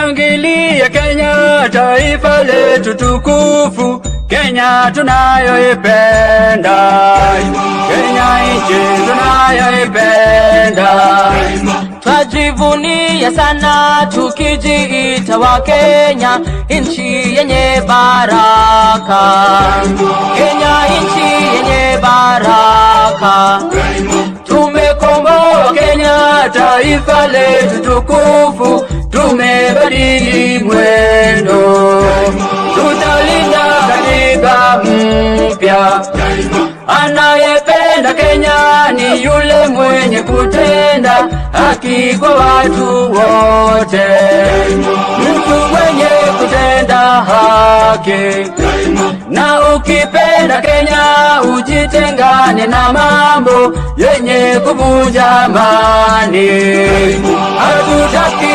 Tushangilie Kenya, taifa letu tukufu, Kenya tunayoipenda, Kenya nchi tunayoipenda. Twajivunia sana tukijiita wa Kenya, nchi yenye baraka, Kenya nchi yenye baraka. Tumekomboa Kenya, taifa letu tukufu, tumebadili mwendo, tutalinda katiba mpya. Anayependa Kenya ni yule mwenye kutenda haki kwa watu wote, mtu mwenye kutenda haki. Na ukipenda Kenya ujitengane na mambo yenye kuvunja amani. Hatutaki